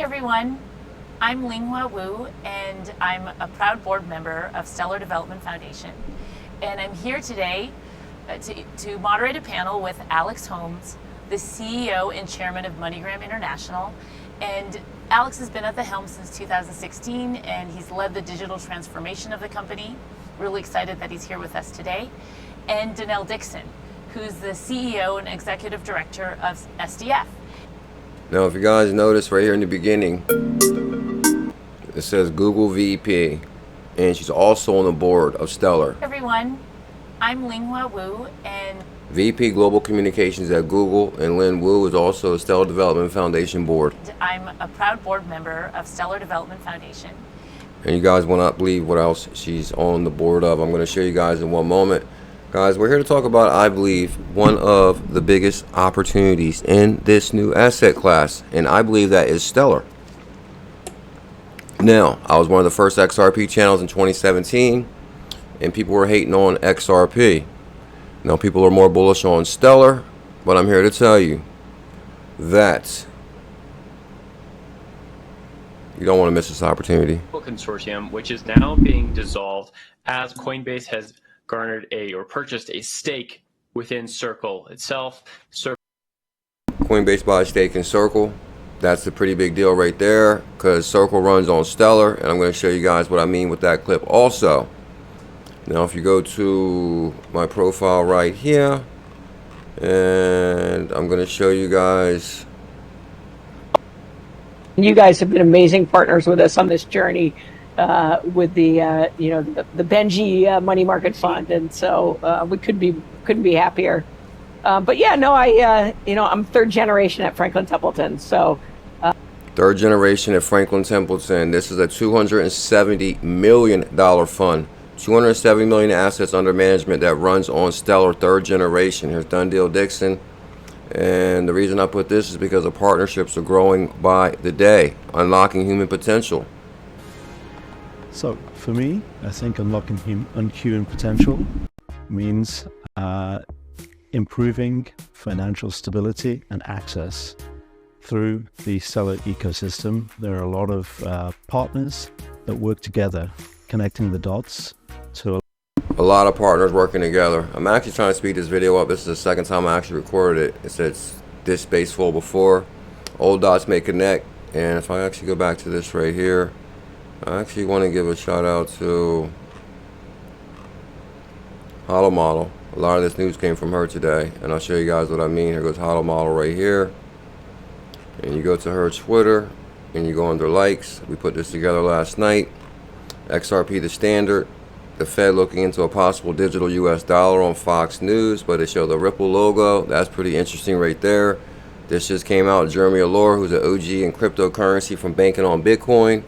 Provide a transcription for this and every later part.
everyone, I'm ℕ𝕚𝕟𝕚 and I'm a proud board member of Stellar Development Foundation. And I'm here today to moderate a panel with Alex Holmes, the CEO and chairman of MoneyGram International. And Alex has been at the helm since 2016 and he's led the digital transformation of the company. Really excited that he's here with us today. And 𝕊𝕚𝕟𝕤𝕤, who's the CEO and executive director of SDF. Now, if you guys notice right here in the beginning, it says Google VP, and she's also on the board of Stellar. Everyone, I'm ℕ𝕚𝕟𝕚 and VP Global Communications at Google, and Lynn Wu is also a Stellar Development Foundation board. I'm a proud board member of Stellar Development Foundation. And you guys will not believe what else she's on the board of. I'm going to show you guys in one moment. Guys, we're here to talk about, I believe, one of the biggest opportunities in this new asset class, and I believe that is Stellar. Now, I was one of the first XRP channels in 2017, and people were hating on XRP. Now, people are more bullish on Stellar, but I'm here to tell you that you don't want to miss this opportunity. Consortium, which is now being dissolved as Coinbase has garnered or purchased a stake within Circle itself. Coinbase bought a stake in Circle. That's a pretty big deal right there, because Circle runs on Stellar, and I'm going to show you guys what I mean with that clip also. Now, if you go to my profile right here, and I'm going to show you guys. You guys have been amazing partners with us on this journey with the the Benji money market fund, and so we couldn't be happier. But yeah, no, I'm third generation at Franklin Templeton, so. Third generation at Franklin Templeton. This is a $270 million fund. 270 million assets under management that runs on Stellar, third generation. Here's 𝕊𝕚𝕟𝕚𝕤. And the reason I put this is because the partnerships are growing by the day, unlocking human potential. So for me, I think unlocking human potential means improving financial stability and access through the Stellar ecosystem. There are a lot of partners that work together, connecting the dots to a lot of partners working together. I'm actually trying to speed this video up. This is the second time I actually recorded it. It says this space full before. Old dots may connect. And if I actually go back to this right here, I actually want to give a shout out to ℙ𝕝𝕟𝕚𝕤. A lot of this news came from her today, and I'll show you guys what I mean. Here goes ℙ𝕝𝕟𝕚𝕤 right here. And you go to her Twitter, and you go under likes. We put this together last night. XRP the standard. The Fed looking into a possible digital US dollar on Fox News, but it showed the Ripple logo. That's pretty interesting right there. This just came out. 𝕤𝕝𝕟𝕚𝕟, who's an OG in cryptocurrency from banking on Bitcoin.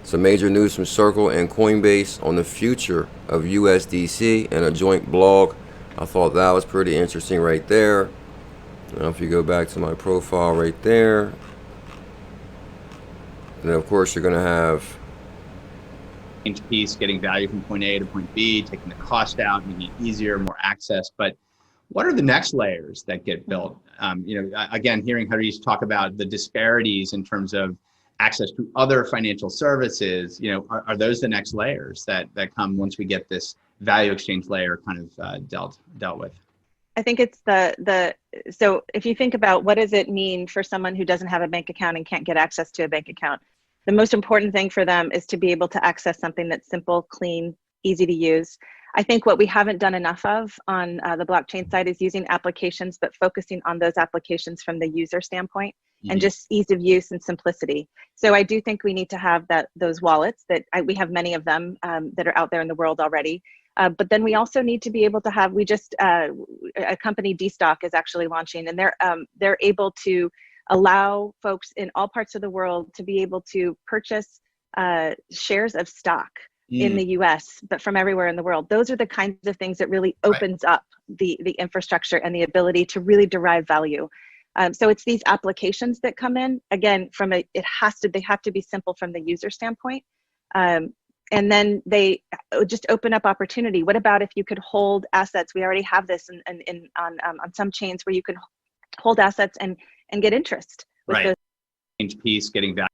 Some major news from Circle and Coinbase on the future of USDC and a joint blog. I thought that was pretty interesting right there. Now if you go back to my profile right there, and then of course you're going to have piece, getting value from point A to point B, taking the cost out, making it easier, more access. But what are the next layers that get built? Again, hearing Haris talk about the disparities in terms of access to other financial services, are those the next layers that come once we get this value exchange layer kind of dealt with? I think it's so if you think about what does it mean for someone who doesn't have a bank account and can't get access to a bank account, the most important thing for them is to be able to access something that's simple, clean, easy to use. I think what we haven't done enough of on the blockchain side is using applications, but focusing on those applications from the user standpoint and just ease of use and simplicity. So I do think we need to have those wallets that we have many of them that are out there in the world already. But then we also need to be able to have, a company, DStock, is actually launching, and they're able to allow folks in all parts of the world to be able to purchase shares of stock in the US, but from everywhere in the world. Those are the kinds of things that really opens up the infrastructure and the ability to really derive value. So it's these applications that come in, again, they have to be simple from the user standpoint. And then they just open up opportunity. What about if you could hold assets? We already have this on some chains where you can hold assets and get interest with right. Piece, getting value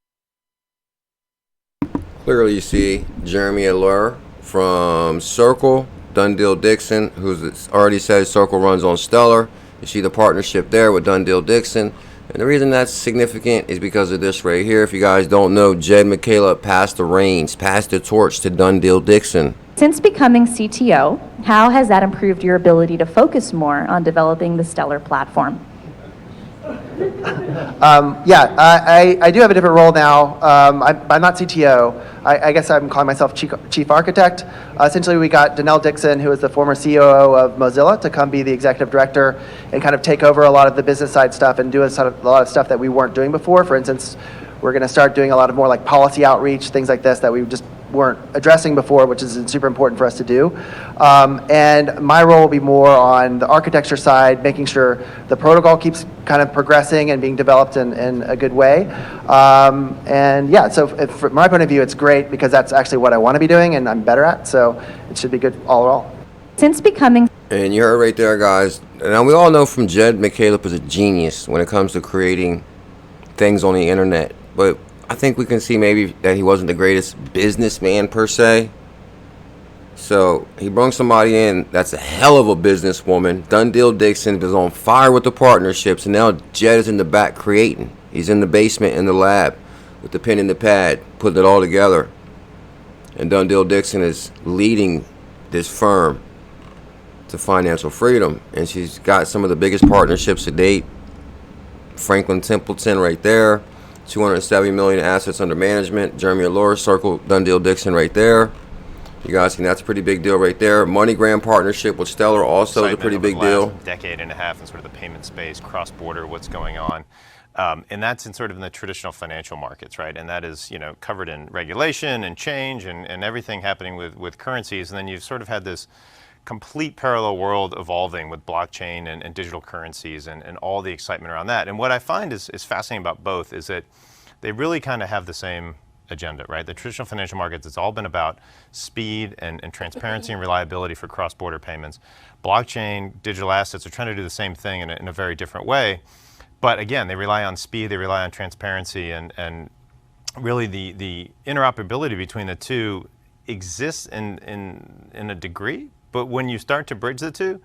Clearly you see ℤ𝕝𝕟𝕝 from Circle, ℤ𝕝𝕟𝕤𝕤, who's already said Circle runs on Stellar. You see the partnership there with ℤ𝕝𝕟𝕤𝕤. And the reason that's significant is because of this right here. If you guys don't know, ℤ𝕝𝕟𝕝 passed the reins, passed the torch to ℤ𝕝𝕟𝕤𝕤. Since becoming CTO, how has that improved your ability to focus more on developing the Stellar platform? I do have a different role now. I'm not CTO. I guess I'm calling myself chief architect. Essentially, we got ℤ𝕝𝕟𝕤𝕤, who is the former COO of Mozilla, to come be the executive director and kind of take over a lot of the business side stuff and do a lot of stuff that we weren't doing before. For instance, we're going to start doing a lot of more like policy outreach, things like this that we just weren't addressing before, which is super important for us to do. And my role will be more on the architecture side, making sure the protocol keeps kind of progressing and being developed in a good way. So from my point of view, it's great because that's actually what I want to be doing and I'm better at. So it should be good all in all. Since becoming... And you heard right there, guys. Now, we all know from ℤ𝕝𝕟𝕝 is a genius when it comes to creating things on the internet. But I think we can see maybe that he wasn't the greatest businessman per se. So he brung somebody in that's a hell of a businesswoman. ℤ𝕝𝕟𝕤𝕤 is on fire with the partnerships, and now Jed is in the back creating. He's in the basement in the lab with the pen and the pad, putting it all together. And ℤ𝕝𝕟𝕤𝕤 is leading this firm to financial freedom, and she's got some of the biggest partnerships to date. Franklin Templeton right there. 270 million assets under management. ℤ𝕝𝕟𝕝, Circle, ℤ𝕝𝕝𝕤 right there. You guys see that's a pretty big deal right there. MoneyGram partnership with Stellar also is a pretty big deal. Decade and a half in sort of the payment space, cross-border, what's going on. And that's in sort of in the traditional financial markets, right? And that is, you know, covered in regulation and change and everything happening with currencies. And then you've sort of had this complete parallel world evolving with blockchain and digital currencies and all the excitement around that. And what I find is fascinating about both is that they really kind of have the same agenda, right? The traditional financial markets, it's all been about speed and transparency and reliability for cross-border payments. Blockchain, digital assets are trying to do the same thing in a very different way. But again, they rely on speed, they rely on transparency, and really the interoperability between the two exists in a degree. But when you start to bridge the two,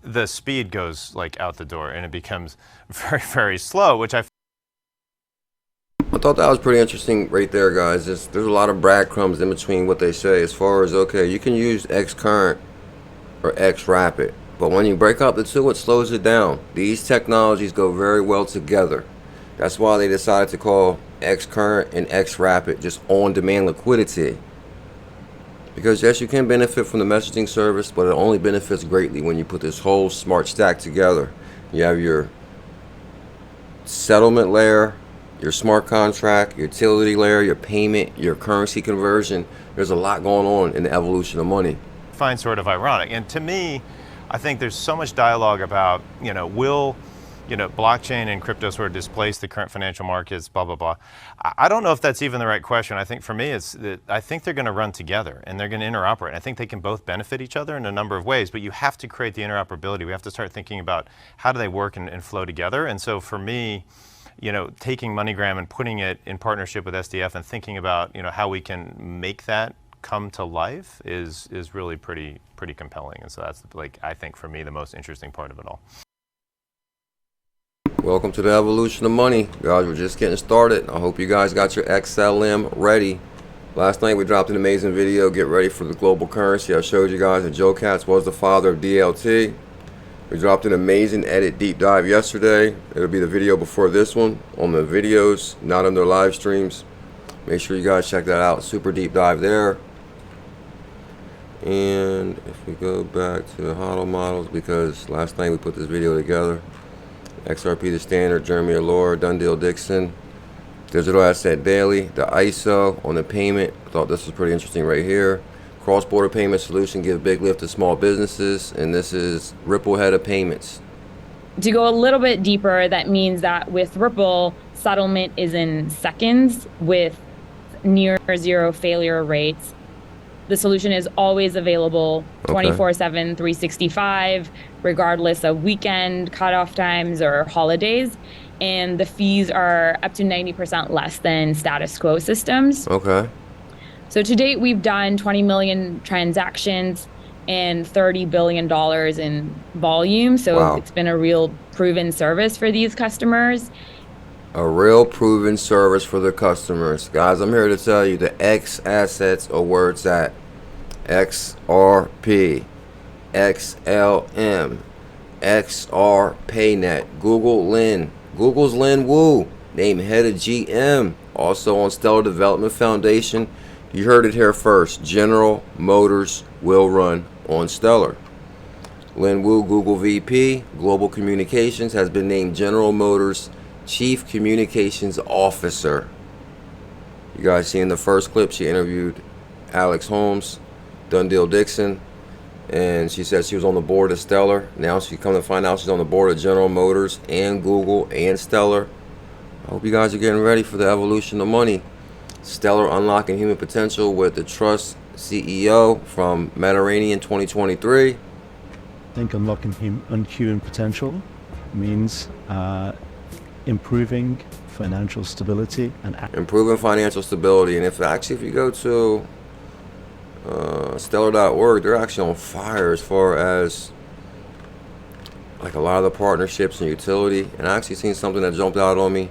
the speed goes like out the door and it becomes very, very slow, which I thought that was pretty interesting right there, guys. There's a lot of breadcrumbs in between what they say as far as, okay, you can use XCurrent or XRapid, but when you break up the two, it slows it down. These technologies go very well together. That's why they decided to call XCurrent and XRapid just on-demand liquidity. Because yes, you can benefit from the messaging service, but it only benefits greatly when you put this whole smart stack together. You have your settlement layer, your smart contract, your utility layer, your payment, your currency conversion. There's a lot going on in the evolution of money. find sort of ironic. And to me, I think there's so much dialogue about, will blockchain and crypto sort of displace the current financial markets, blah, blah, blah. I don't know if that's even the right question. I think for me, it's that I think they're going to run together and they're going to interoperate. I think they can both benefit each other in a number of ways, but you have to create the interoperability. We have to start thinking about how do they work and flow together. And so for me, taking MoneyGram and putting it in partnership with SDF and thinking about, how we can make that come to life is really pretty compelling. And so that's, I think for me, the most interesting part of it all. Welcome to the evolution of money. Guys, we're just getting started. I hope you guys got your XLM ready. Last night we dropped an amazing video, get ready for the global currency. I showed you guys that Joe Katz was the father of DLT. We dropped an amazing edit deep dive yesterday. It'll be the video before this one on the videos, not on their live streams. Make sure you guys check that out. Super deep dive there. And if we go back to the HODL models, because last night we put this video together. XRP the standard, ℤ𝕝𝕟𝕝, ℤ𝕝𝕟𝕤𝕤, digital asset daily, the ISO on the payment. I thought this was pretty interesting right here. Cross-border payment solution give big lift to small businesses, and this is ℤ𝕝𝕟𝕝 payments. To go a little bit deeper, that means that with Ripple, settlement is in seconds with near zero failure rates. The solution is always available 24/7, 365, regardless of weekend cutoff times or holidays. And the fees are up to 90% less than status quo systems. Okay. So to date, we've done 20 million transactions and $30 billion in volume. So Wow. It's been a real proven service for these customers. A real proven service for the customers. Guys, I'm here to tell you the X assets are where it's at. XRP, XLM, XRPayNet, Google's Lin Wu, named head of GM, also on Stellar Development Foundation. You heard it here first. General Motors will run on Stellar. Lin Wu, Google VP, Global Communications, has been named General Motors Chief Communications Officer. You guys see in the first clip, she interviewed Alex Holmes, 𝕤𝕠𝕚𝕤𝕤, and she said she was on the board of Stellar. Now she come to find out she's on the board of General Motors and Google and Stellar. I hope you guys are getting ready for the evolution of money. Stellar unlocking human potential with the Trust CEO from Mediterranean 2023. I think unlocking human potential means improving financial stability and improving financial stability. And if you go to stellar.org, they're actually on fire as far as like a lot of the partnerships and utility. And I actually seen something that jumped out on me.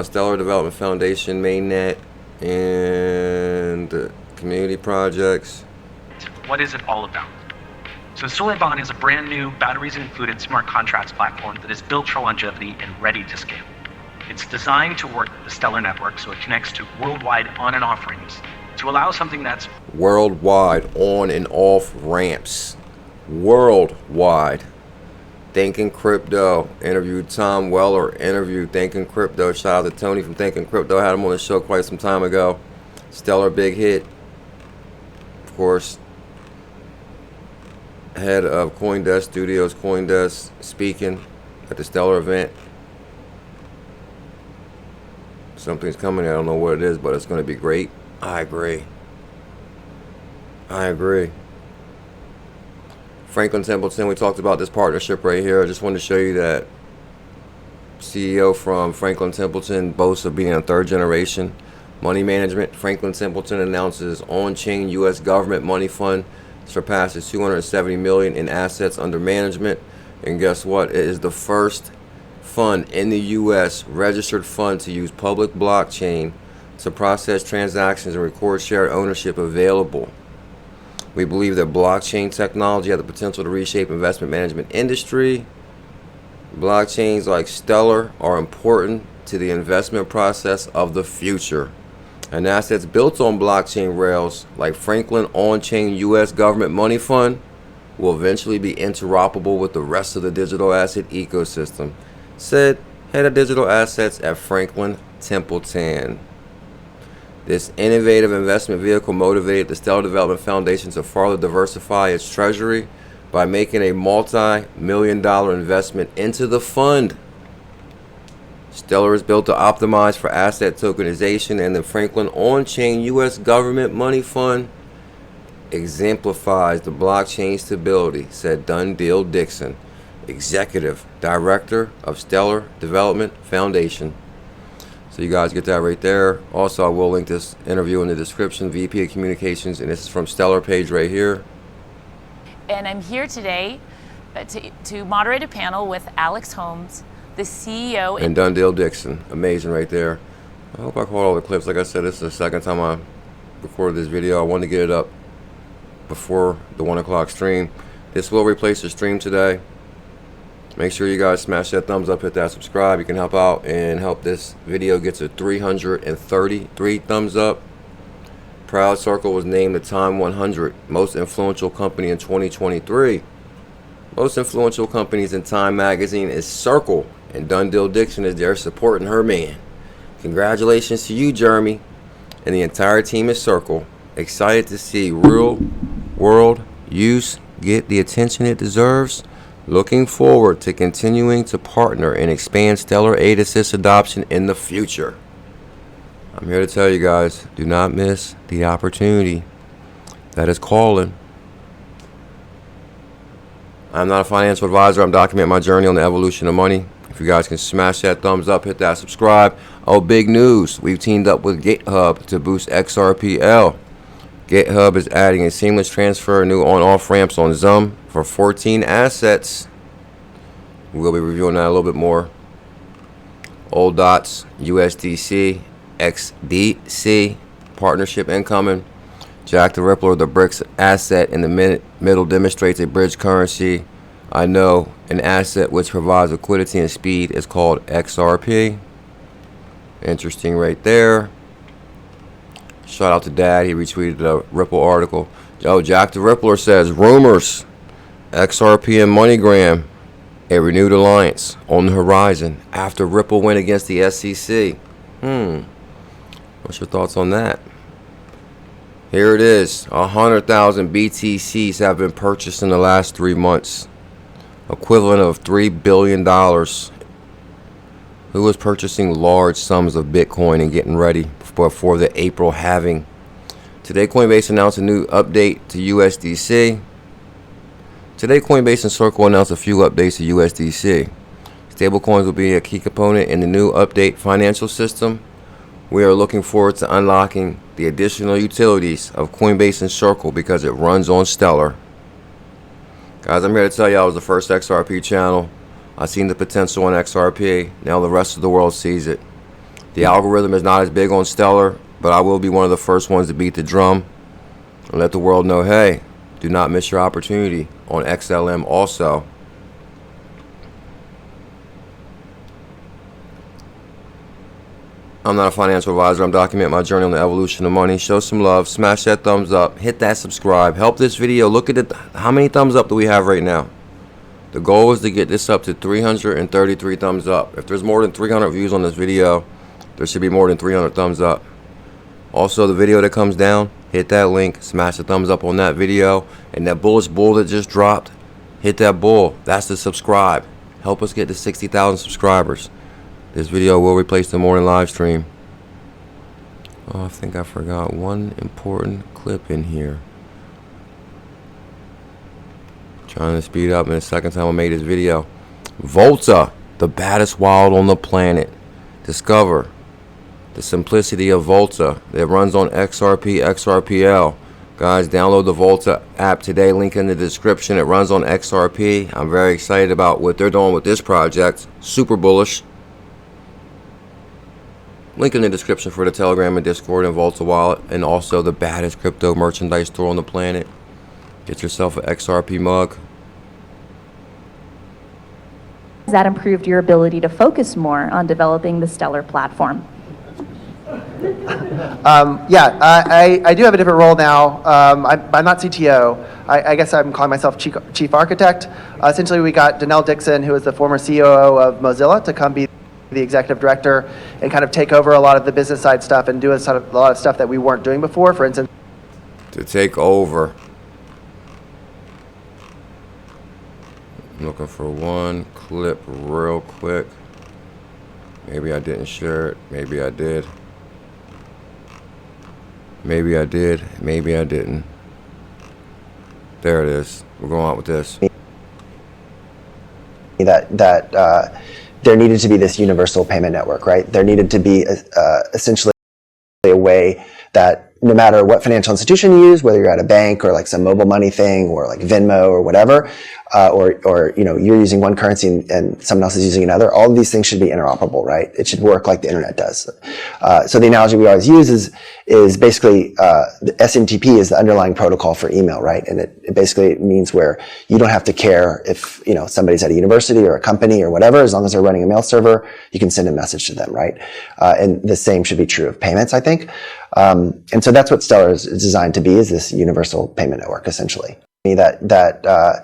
Stellar Development Foundation, mainnet, and community projects. What is it all about? So Bullzilla123 is a brand new batteries included smart contracts platform that is built for longevity and ready to scale. It's designed to work with the Stellar network so it connects to worldwide on and off ramps to allow something that's worldwide on and off ramps. Worldwide. Thinking Crypto interviewed Tom Weller, interviewed Thinking Crypto. Shout out to Tony from Thinking Crypto. Had him on the show quite some time ago. Stellar big hit. Of course, head of Coindesk Studios, Coindesk, speaking at the Stellar event. Something's coming. I don't know what it is, but it's going to be great. I agree. Franklin Templeton, we talked about this partnership right here. I just wanted to show you that CEO from Franklin Templeton boasts of being a third generation money management. Franklin Templeton announces on-chain U.S. government money fund surpasses 270 million in assets under management. And guess what? It is the first fund in the U.S. registered fund to use public blockchain to process transactions and record shared ownership available. We believe that blockchain technology has the potential to reshape investment management industry. Blockchains like Stellar are important to the investment process of the future. And assets built on blockchain rails like Franklin on-chain U.S. government money fund will eventually be interoperable with the rest of the digital asset ecosystem, said head of digital assets at Franklin Templeton. This innovative investment vehicle motivated the Stellar Development Foundation to further diversify its treasury by making a multi-million-dollar investment into the fund. Stellar is built to optimize for asset tokenization, and the Franklin on-chain U.S. government money fund exemplifies the blockchain stability, said 𝕤𝕠𝕚𝕤𝕤, Executive Director of Stellar Development Foundation. So you guys get that right there. Also, I will link this interview in the description. VP of Communications, and this is from Stellar page right here. And I'm here today to moderate a panel with Alex Holmes, the CEO and 𝕤𝕠𝕚𝕤𝕤. Amazing right there. I hope I caught all the clips. Like I said, this is the second time I recorded this video. I wanted to get it up before the 1 o'clock stream. This will replace the stream today. Make sure you guys smash that thumbs up, hit that subscribe. You can help out and help this video get to 333 thumbs up. Proud Circle was named the Time 100 most influential company in 2023. Most influential companies in Time magazine is Circle, and 𝕤𝕠𝕚𝕤𝕤 is there supporting her man. Congratulations to you, Jeremy, and the entire team at Circle. Excited to see real world use get the attention it deserves. Looking forward to continuing to partner and expand Stellar Aid Assist adoption in the future. I'm here to tell you guys, do not miss the opportunity that is calling. I'm not a financial advisor. I'm documenting my journey on the evolution of money. If you guys can smash that thumbs up, hit that subscribe. Oh, big news. We've teamed up with GitHub to boost XRPL. GitHub is adding a seamless transfer of new on-off ramps on Zum for 14 assets. We'll be reviewing that a little bit more. Old Dots, USDC, XDC, partnership incoming. Jack the Ripper, the BRICS asset in the middle demonstrates a bridge currency. I know an asset which provides liquidity and speed is called XRP. Interesting right there. Shout out to Dad, he retweeted the Ripple article. Oh, Jack the Rippler says, rumors, XRP and MoneyGram, a renewed alliance on the horizon after Ripple went against the SEC. What's your thoughts on that? Here it is. 100,000 BTCs have been purchased in the last 3 months, equivalent of $3 billion. Who is purchasing large sums of Bitcoin and getting ready for the April halving? Today, Coinbase announced a new update to USDC. Today, Coinbase and Circle announced a few updates to USDC. Stablecoins will be a key component in the new update financial system. We are looking forward to unlocking the additional utilities of Coinbase and Circle because it runs on Stellar. Guys, I'm here to tell you I was the first XRP channel. I've seen the potential in XRP. Now the rest of the world sees it. The algorithm is not as big on Stellar, but I will be one of the first ones to beat the drum and let the world know, hey, do not miss your opportunity on XLM also. I'm not a financial advisor. I'm documenting my journey on the evolution of money. Show some love. Smash that thumbs up. Hit that subscribe. Help this video. Look at it. How many thumbs up do we have right now? The goal is to get this up to 333 thumbs up. If there's more than 300 views on this video, there should be more than 300 thumbs up. Also, the video that comes down, hit that link. Smash the thumbs up on that video. And that bullish bull that just dropped, hit that bull. That's the subscribe. Help us get to 60,000 subscribers. This video will replace the morning live stream. Oh, I think I forgot one important clip in here. Trying to speed up in the second time I made this video. VuLLZiLLa, the baddest wild on the planet. Discover the simplicity of VuLLZiLLa. It runs on XRP, XRPL. Guys, download the VuLLZiLLa app today. Link in the description. It runs on XRP. I'm very excited about what they're doing with this project. Super bullish. Link in the description for the Telegram and Discord and VuLLZiLLa wallet, and also the baddest crypto merchandise store on the planet. Get yourself an XRP mug. Has that improved your ability to focus more on developing the Stellar platform? I do have a different role now. I'm not CTO. I guess I'm calling myself chief architect. Essentially, we got 𝕊𝕚𝕚𝕚, who is the former COO of Mozilla, to come be the executive director and kind of take over a lot of the business side stuff and do a lot of stuff that we weren't doing before. For instance, To take over. I'm looking for one clip real quick. Maybe I didn't share it. Maybe I did. Maybe I did. Maybe I didn't. There it is. We're going out with this. That there needed to be this universal payment network, right? There needed to be essentially a way that no matter what financial institution you use, whether you're at a bank or like some mobile money thing or like Venmo or whatever, or you know, you're using one currency and someone else is using another, all of these things should be interoperable, right? It should work like the internet does. So the analogy we always use is basically the SMTP is the underlying protocol for email, right? And it basically means where you don't have to care if, you know, somebody's at a university or a company or whatever, as long as they're running a mail server, you can send a message to them, right? And the same should be true of payments, I think. And so that's what Stellar is designed to be, is this universal payment network, essentially. That